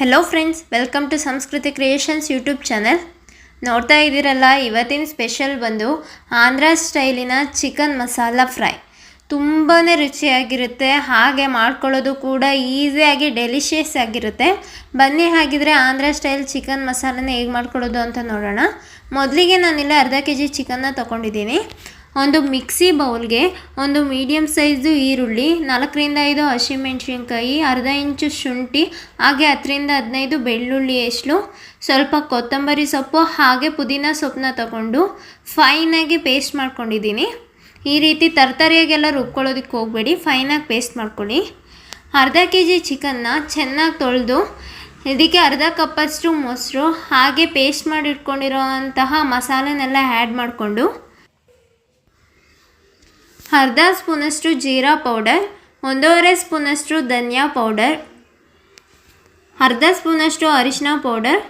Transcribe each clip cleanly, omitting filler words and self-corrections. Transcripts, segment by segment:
Hello friends, welcome to ಸಂಸ್ಕೃತಿ creations YouTube channel. ನೋಡ್ತಾ ಇದ್ದೀರಲ್ಲ, ಇವತ್ತಿನ ಸ್ಪೆಷಲ್ ಬಂದು ಆಂಧ್ರ ಸ್ಟೈಲಿನ ಚಿಕನ್ ಮಸಾಲ ಫ್ರೈ. ತುಂಬಾ ರುಚಿಯಾಗಿರುತ್ತೆ, ಹಾಗೆ ಮಾಡ್ಕೊಳ್ಳೋದು ಕೂಡ ಈಸಿಯಾಗಿ ಡೆಲಿಷಿಯಸ್ ಆಗಿರುತ್ತೆ. ಬನ್ನಿ ಹಾಗಿದ್ರೆ ಆಂಧ್ರ ಸ್ಟೈಲ್ ಚಿಕನ್ ಮಸಾಲನ ಹೇಗೆ ಮಾಡ್ಕೊಳ್ಳೋದು ಅಂತ ನೋಡೋಣ. ಮೊದಲಿಗೆ ನಾನಿಲ್ಲಿ ಅರ್ಧ kg ಚಿಕನ್ನ ತೊಗೊಂಡಿದ್ದೀನಿ. ಒಂದು ಮಿಕ್ಸಿ ಬೌಲ್ಗೆ ಒಂದು ಮೀಡಿಯಮ್ ಸೈಜು ಈರುಳ್ಳಿ, 4 ರಿಂದ 5 ಹಸಿಮೆಣಸಿನ್ಕಾಯಿ, ಅರ್ಧ ಇಂಚು ಶುಂಠಿ, ಹಾಗೆ 10 ರಿಂದ 15 ಬೆಳ್ಳುಳ್ಳಿ ಎಷ್ಟು, ಸ್ವಲ್ಪ ಕೊತ್ತಂಬರಿ ಸೊಪ್ಪು ಹಾಗೆ ಪುದೀನ ಸೊಪ್ಪನ್ನ ತಗೊಂಡು ಫೈನಾಗಿ ಪೇಸ್ಟ್ ಮಾಡ್ಕೊಂಡಿದ್ದೀನಿ. ಈ ರೀತಿ ತರಕಾರಿಯಾಗೆಲ್ಲ ರುಬ್ಕೊಳ್ಳೋದಕ್ಕೆ ಹೋಗಬೇಡಿ, ಫೈನಾಗಿ ಪೇಸ್ಟ್ ಮಾಡ್ಕೊಳ್ಳಿ. ಅರ್ಧ kg ಚಿಕನ್ನ ಚೆನ್ನಾಗಿ ತೊಳೆದು ಇದಕ್ಕೆ ಅರ್ಧ ಕಪ್ಪಷ್ಟು ಮೊಸರು ಹಾಗೆ ಪೇಸ್ಟ್ ಮಾಡಿ ಇಟ್ಕೊಂಡಿರೋ ಅಂತಹ ಮಸಾಲೆನೆಲ್ಲ ಆ್ಯಡ್ ಮಾಡಿಕೊಂಡು ಅರ್ಧ ಸ್ಪೂನಷ್ಟು ಜೀರಾ ಪೌಡರ್, 1.5 ಸ್ಪೂನಷ್ಟು ಧನಿಯಾ ಪೌಡರ್, ಅರ್ಧ ಸ್ಪೂನಷ್ಟು ಅರಿಶಿನ ಪೌಡರ್,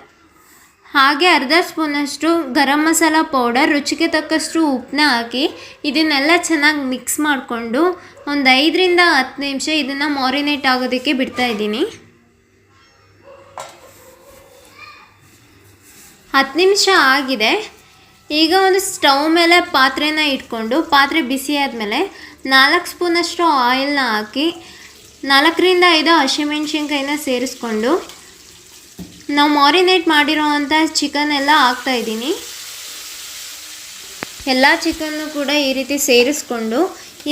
ಹಾಗೆ ಅರ್ಧ ಸ್ಪೂನಷ್ಟು ಗರಂ ಮಸಾಲ ಪೌಡರ್, ರುಚಿಗೆ ತಕ್ಕಷ್ಟು ಉಪ್ಪನ್ನ ಹಾಕಿ ಇದನ್ನೆಲ್ಲ ಚೆನ್ನಾಗಿ ಮಿಕ್ಸ್ ಮಾಡಿಕೊಂಡು ಒಂದು 5 ರಿಂದ 10 ನಿಮಿಷ ಇದನ್ನು ಮ್ಯಾರಿನೇಟ್ ಆಗೋದಕ್ಕೆ ಬಿಡ್ತಾಯಿದ್ದೀನಿ. 10 ನಿಮಿಷ ಆಗಿದೆ. ಈಗ ಒಂದು ಸ್ಟವ್ ಮೇಲೆ ಪಾತ್ರೆನ ಇಟ್ಕೊಂಡು ಪಾತ್ರೆ ಬಿಸಿ ಆದಮೇಲೆ 4 ಸ್ಪೂನಷ್ಟು ಆಯಿಲ್ನ ಹಾಕಿ 4 ರಿಂದ 5 ಹಸಿಮೆಣಸಿನ್ಕಾಯಿನ ಸೇರಿಸ್ಕೊಂಡು ನಾವು ಮ್ಯಾರಿನೇಟ್ ಮಾಡಿರೋ ಅಂಥ ಚಿಕನ್ ಎಲ್ಲ ಹಾಕ್ತಾಯಿದ್ದೀನಿ. ಎಲ್ಲ ಚಿಕನ್ನು ಕೂಡ ಈ ರೀತಿ ಸೇರಿಸ್ಕೊಂಡು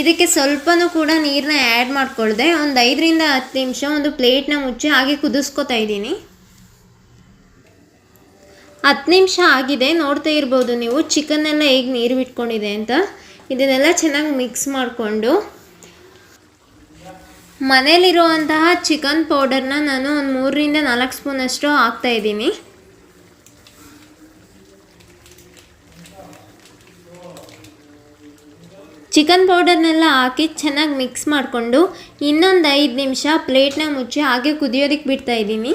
ಇದಕ್ಕೆ ಸ್ವಲ್ಪನೂ ಕೂಡ ನೀರನ್ನ ಆ್ಯಡ್ ಮಾಡ್ಕೊಳ್ದೆ ಒಂದು 5 ರಿಂದ 10 ನಿಮಿಷ ಒಂದು ಪ್ಲೇಟ್ನ ಮುಚ್ಚಿ ಹಾಗೆ ಕುದಿಸ್ಕೊತಾ ಇದ್ದೀನಿ. 10 ನಿಮಿಷ ಆಗಿದೆ, ನೋಡ್ತಾ ಇರ್ಬೋದು ನೀವು ಚಿಕನ್ ಎಲ್ಲ ಹೇಗೆ ನೀರು ಬಿಟ್ಕೊಂಡಿದೆ ಅಂತ. ಇದನ್ನೆಲ್ಲ ಚೆನ್ನಾಗಿ ಮಿಕ್ಸ್ ಮಾಡಿಕೊಂಡು ಮನೇಲಿರುವಂತಹ ಚಿಕನ್ ಪೌಡರ್ನ ನಾನು ಒಂದು 3 ರಿಂದ 4 ಸ್ಪೂನಷ್ಟು ಹಾಕ್ತಾಯಿದ್ದೀನಿ. ಚಿಕನ್ ಪೌಡರ್ನೆಲ್ಲ ಹಾಕಿ ಚೆನ್ನಾಗಿ ಮಿಕ್ಸ್ ಮಾಡಿಕೊಂಡು ಇನ್ನೊಂದು 5 ನಿಮಿಷ ಪ್ಲೇಟ್ನ ಮುಚ್ಚಿ ಹಾಗೆ ಕುದಿಯೋದಕ್ಕೆ ಬಿಡ್ತಾಯಿದ್ದೀನಿ.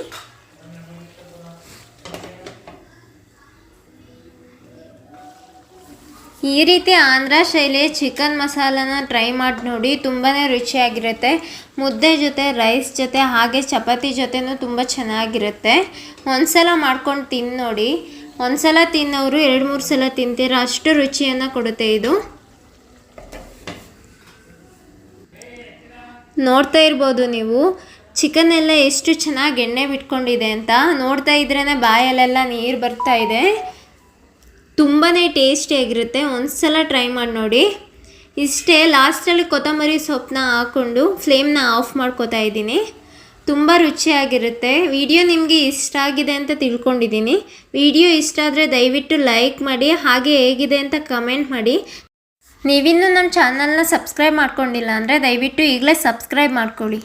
ಈ ರೀತಿ ಆಂಧ್ರ ಶೈಲಿಯ ಚಿಕನ್ ಮಸಾಲನ ಟ್ರೈ ಮಾಡಿ ನೋಡಿ, ತುಂಬಾ ರುಚಿಯಾಗಿರುತ್ತೆ. ಮುದ್ದೆ ಜೊತೆ, ರೈಸ್ ಜೊತೆ, ಹಾಗೆ ಚಪಾತಿ ಜೊತೆನೂ ತುಂಬ ಚೆನ್ನಾಗಿರುತ್ತೆ. ಒಂದು ಸಲ ಮಾಡ್ಕೊಂಡು ತಿಂದು ನೋಡಿ. ಒಂದು ಸಲ ತಿನ್ನೋರು 2-3 ಸಲ ತಿಂತೀರ, ಅಷ್ಟು ರುಚಿಯನ್ನು ಕೊಡುತ್ತೆ ಇದು. ನೋಡ್ತಾ ಇರ್ಬೋದು ನೀವು ಚಿಕನ್ ಎಲ್ಲ ಎಷ್ಟು ಚೆನ್ನಾಗಿ ಎಣ್ಣೆ ಬಿಟ್ಕೊಂಡಿದೆ ಅಂತ. ನೋಡ್ತಾ ಇದ್ರೇ ಬಾಯಲ್ಲೆಲ್ಲ ನೀರು ಬರ್ತಾ ಇದೆ. ತುಂಬಾ ಟೇಸ್ಟಿಯಾಗಿರುತ್ತೆ, ಒಂದು ಸಲ ಟ್ರೈ ಮಾಡಿ ನೋಡಿ. ಇಷ್ಟೇ, ಲಾಸ್ಟಲ್ಲಿ ಕೊತ್ತಂಬರಿ ಸೊಪ್ಪನ್ನ ಹಾಕ್ಕೊಂಡು ಫ್ಲೇಮ್ನ ಆಫ್ ಮಾಡ್ಕೋತಾ ಇದ್ದೀನಿ. ತುಂಬ ರುಚಿಯಾಗಿರುತ್ತೆ. ವಿಡಿಯೋ ನಿಮಗೆ ಇಷ್ಟ ಆಗಿದೆ ಅಂತ ತಿಳ್ಕೊಂಡಿದ್ದೀನಿ. ವಿಡಿಯೋ ಇಷ್ಟ ಆದರೆ ದಯವಿಟ್ಟು ಲೈಕ್ ಮಾಡಿ, ಹಾಗೆ ಹೇಗಿದೆ ಅಂತ ಕಮೆಂಟ್ ಮಾಡಿ. ನೀವಿನ್ನೂ ನಮ್ಮ ಚಾನಲ್ನ ಸಬ್ಸ್ಕ್ರೈಬ್ ಮಾಡ್ಕೊಂಡಿಲ್ಲ ಅಂದರೆ ದಯವಿಟ್ಟು ಈಗಲೇ ಸಬ್ಸ್ಕ್ರೈಬ್ ಮಾಡ್ಕೊಳ್ಳಿ.